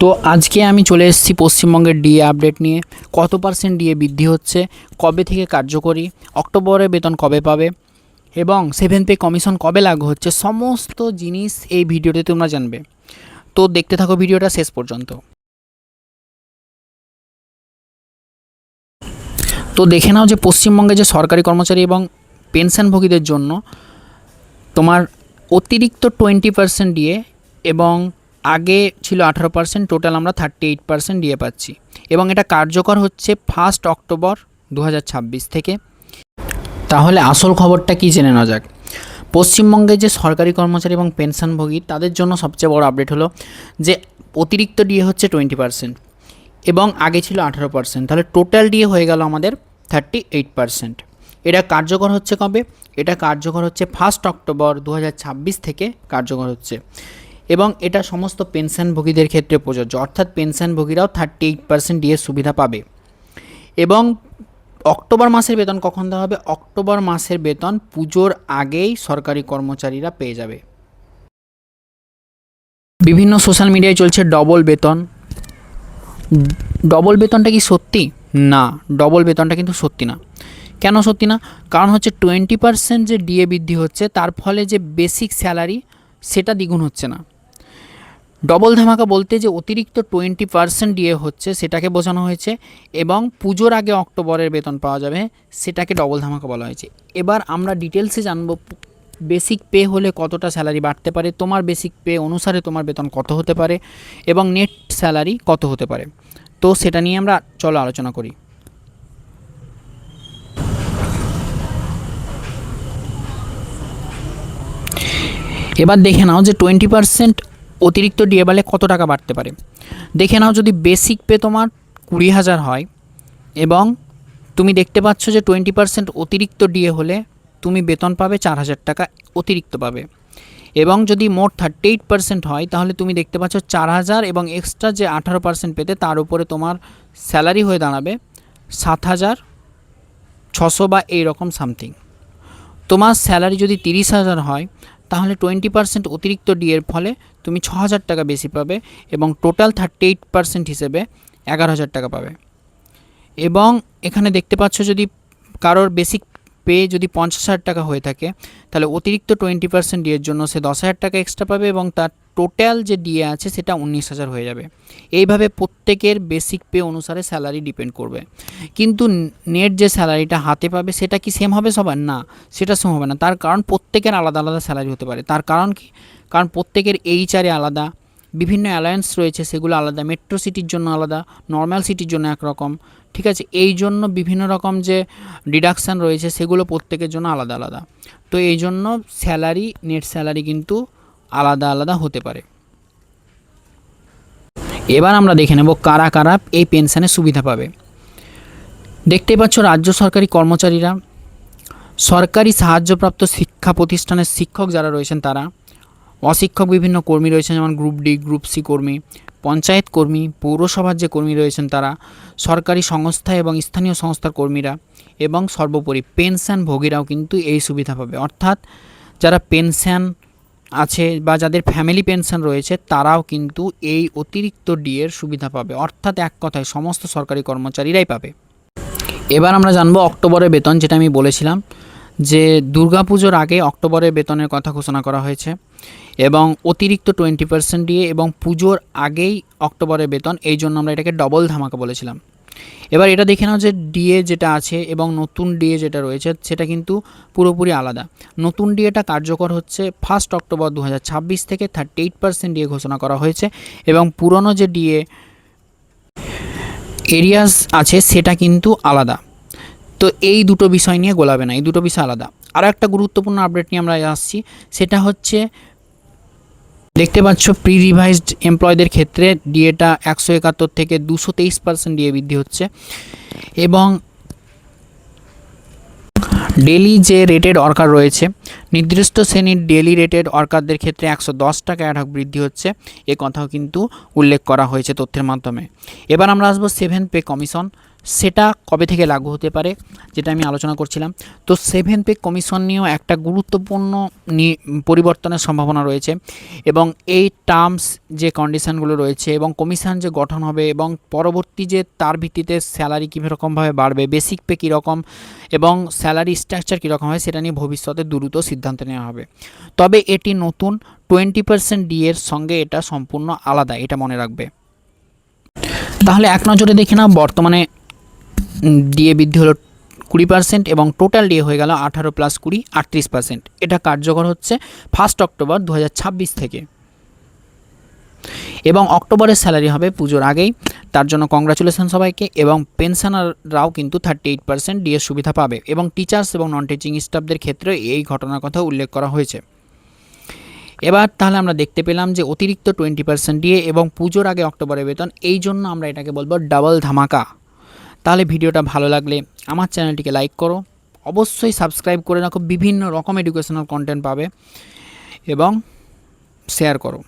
তো আজকে আমি চলে এসেছি পশ্চিমবঙ্গের ডিএ আপডেট নিয়ে। কত পার্সেন্ট ডিএ বৃদ্ধি হচ্ছে, কবে থেকে কার্যকরী, অক্টোবরে বেতন কবে পাবে এবং 7 পে কমিশন কবে লাগু হচ্ছে, সমস্ত জিনিস এই ভিডিওতে তোমরা জানবে। তো দেখতে থাকো ভিডিওটা শেষ পর্যন্ত। তো দেখে নাও যে পশ্চিমবঙ্গে যে সরকারি কর্মচারী এবং পেনশনভোগীদের জন্য তোমার অতিরিক্ত 20% ডিএ এবং আগে ছিল 18%, টোটাল আমরা 38% ডিএ পাচ্ছি এবং এটা কার্যকর হচ্ছে 1 অক্টোবর 2026 থেকে। তাহলে আসল খবরটা কি জেনে নেওয়া যাক। পশ্চিমবঙ্গে যে সরকারি কর্মচারী এবং পেনশনভোগী তাদের জন্য সবচেয়ে বড় আপডেট হলো যে অতিরিক্ত ডিএ হচ্ছে 20% এবং আগে ছিল 18%, তাহলে টোটাল ডিএ হয়ে গেল আমাদের 38%। এটা কার্যকর হচ্ছে কবে? এটা কার্যকর হচ্ছে 1 অক্টোবর 2026 থেকে কার্যকর হচ্ছে এবং এটা সমস্ত পেনশনভোগীদের ক্ষেত্রে প্রযোজ্য, অর্থাৎ পেনশনভোগীরাও 38% ডিএ সুবিধা পাবে। এবং অক্টোবর মাসের বেতন কখন দেওয়া হবে? অক্টোবর মাসের বেতন পুজোর আগেই সরকারি কর্মচারীরা পেয়ে যাবে। বিভিন্ন সোশ্যাল মিডিয়ায় চলছে ডবল বেতন। ডবল বেতনটা কি সত্যি? না, ডবল বেতনটা কিন্তু সত্যি না। কেন সত্যি না? কারণ হচ্ছে 20% যে ডিএ বৃদ্ধি হচ্ছে তার ফলে যে বেসিক স্যালারি সেটা দ্বিগুণ হচ্ছে না। ডবল ধামাকা বলতে যে অতিরিক্ত 20% ডিএ হচ্ছে সেটাকে বোঝানো হয়েছে এবং পুজোর আগে অক্টোবরের বেতন পাওয়া যাবে, সেটাকে ডবল ধামাকা বলা হয়েছে। এবার আমরা ডিটেলসে জানবো বেসিক পে হলে কতটা স্যালারি বাড়তে পারে, তোমার বেসিক পে অনুসারে তোমার বেতন কত হতে পারে এবং নেট স্যালারি কত হতে পারে। তো সেটা নিয়ে আমরা চলো আলোচনা করি। এবার দেখে নাও যে 20% অতিরিক্ত ডিএ বাড়লে কত টাকা বাড়তে পারে। দেখে নাও, যদি বেসিক পে তোমার 20,000 হয় এবং তুমি দেখতে পাচ্ছ যে 20% অতিরিক্ত ডিএ হলে তুমি বেতন পাবে 4,000 টাকা অতিরিক্ত পাবে এবং যদি মোট 38% হয় তাহলে তুমি দেখতে পাচ্ছ 4,000 এবং এক্সট্রা যে 18% পেতে তার উপরে তোমার স্যালারি হয়ে দাঁড়াবে 7,600 বা এইরকম সামথিং। তোমার স্যালারি যদি 30,000 হয় তাহলে 20% অতিরিক্ত ডিএর ফলে তুমি 6,000 টাকা বেশি পাবে এবং টোটাল 38% হিসেবে 11,000 টাকা পাবে। এবং এখানে দেখতে পাচ্ছ যদি কারোর বেসিক পে যদি 50,000 টাকা হয়ে থাকে তাহলে অতিরিক্ত 20% ডিএর জন্য সে 10,000 টাকা এক্সট্রা পাবে এবং তার টোটাল যে ডিএ আছে সেটা 19,000 হয়ে যাবে। এইভাবে প্রত্যেকের বেসিক পে অনুসারে স্যালারি ডিপেন্ড করবে, কিন্তু নেট যে স্যালারিটা হাতে পাবে সেটা কি সেম হবে সবার? না, সেটা সেম হবে না। তার কারণ প্রত্যেকের আলাদা আলাদা স্যালারি হতে পারে। তার কারণ কি? কারণ প্রত্যেকের এইচআরে আলাদা, বিভিন্ন অ্যালায়েন্স রয়েছে সেগুলো আলাদা, মেট্রো সিটির জন্য আলাদা, নর্মাল সিটির জন্য একরকম, ঠিক আছে? এই জন্য বিভিন্ন রকম যে ডিডাকশান রয়েছে সেগুলো প্রত্যেকের জন্য আলাদা আলাদা। তো এই জন্য স্যালারি, নেট স্যালারি কিন্তু আলাদা আলাদা হতে পারে। এবার আমরা দেখে নেব কারা কারা এই পেনশনের সুবিধা পাবে। দেখতেই পাচ্ছ রাজ্য সরকারি কর্মচারীরা, সরকারি সাহায্যপ্রাপ্ত শিক্ষা প্রতিষ্ঠানের শিক্ষক যারা রয়েছেন তারা, অশিক্ষক বিভিন্ন কর্মী রয়েছেন যেমন গ্রুপ ডি, গ্রুপ সি কর্মী, পঞ্চায়েত কর্মী, পৌরসভার যে কর্মী রয়েছেন তারা, সরকারি সংস্থা এবং স্থানীয় সংস্থার কর্মীরা এবং সর্বোপরি পেনশনভোগীরাও কিন্তু এই সুবিধা পাবে। অর্থাৎ যারা পেনশন আছে বা যাদের ফ্যামিলি পেনশন রয়েছে তারাও কিন্তু এই অতিরিক্ত ডিএর সুবিধা পাবে। অর্থাৎ এক কথায় সমস্ত সরকারি কর্মচারীরাই পাবে। এবার আমরা জানবো অক্টোবরের বেতন, যেটা আমি বলেছিলাম যে দুর্গাপুজোর আগে অক্টোবরের বেতনের কথা ঘোষণা করা হয়েছে এবং অতিরিক্ত 20% ডিএ এবং পুজোর আগেই অক্টোবরের বেতন, এই জন্য আমরা এটাকে ডবল ধামাকা বলেছিলাম। এবার এটা দেখে নাও যে ডিএ যেটা আছে এবং নতুন ডিএ যেটা রয়েছে সেটা কিন্তু পুরোপুরি আলাদা। নতুন ডিএটা কার্যকর হচ্ছে 1 অক্টোবর 2026 থেকে 38% ডিএ ঘোষণা করা হয়েছে এবং পুরনো যে ডিএ এরিয়াস আছে সেটা কিন্তু আলাদা। তো এই দুটো বিষয় নিয়ে গোলাবে না, এই দুটো বিষয় আলাদা। আরও একটা গুরুত্বপূর্ণ আপডেট নিয়ে আমরা আসছি, সেটা হচ্ছে দেখতে পাচ্ছ প্রি রিভাইজড এমপ্লয়দের ক্ষেত্রে ডিএটা 171 থেকে 223% ডিএ বৃদ্ধি হচ্ছে এবং ডেলি যে রেটেড ওয়ার্কার রয়েছে, নির্দিষ্ট শ্রেণীর ডেলি রেটেড ওয়ার্কারদের ক্ষেত্রে 110 টাকা অ্যাডহক বৃদ্ধি হচ্ছে, এ কথাও কিন্তু উল্লেখ করা হয়েছে তথ্যের মাধ্যমে। এবার আমরা আসবো 7 পে কমিশন। সেটা কবে থেকে লাগু হতে পারে, যেটা আমি আলোচনা করছিলাম। তো 7th পে কমিশন নিয়েও একটা গুরুত্বপূর্ণ পরিবর্তনের সম্ভাবনা রয়েছে, এবং এই টার্মস যে কন্ডিশানগুলো রয়েছে এবং কমিশন যে গঠন হবে এবং পরবর্তী যে তার ভিত্তিতে স্যালারি কীরকমভাবে বাড়বে, বেসিক পে কীরকম এবং স্যালারি স্ট্রাকচার কীরকম হয়, সেটা নিয়ে ভবিষ্যতে দ্রুত সিদ্ধান্ত নেওয়া হবে। তবে এটি নতুন 20% ডিএর সঙ্গে এটা সম্পূর্ণ আলাদা, এটা মনে রাখবে। তাহলে এক নজরে দেখে নাও, বর্তমানে ডিএ বৃদ্ধি হলো 20% এবং টোটাল ডিএ হয়ে গেল 18 + 20 38%। এটা কার্যকর হচ্ছে 1 অক্টোবর 2026 থেকে, এবং অক্টোবরের স্যালারি হবে পুজোর আগেই। তার জন্য কংগ্রাচুলেশন সবাইকে। এবং পেনশনাররাও কিন্তু 38% ডিএ সুবিধা পাবে, এবং টিচার্স এবং নন টিচিং স্টাফদের ক্ষেত্রে এই ঘটনার কথা উল্লেখ করা হয়েছে। এবার তাহলে আমরা দেখতে পেলাম যে অতিরিক্ত 20% ডিএ এবং পুজোর আগে অক্টোবরের বেতন, এই জন্য আমরা এটাকে বলবো ডাবল ধামাকা। তাহলে ভিডিওটা ভালো লাগলে আমার চ্যানেলটিকে লাইক করো, অবশ্যই সাবস্ক্রাইব করে রাখো, বিভিন্ন রকম এডুকেশনাল কন্টেন্ট পাবে, এবং শেয়ার করো।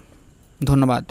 ধন্যবাদ।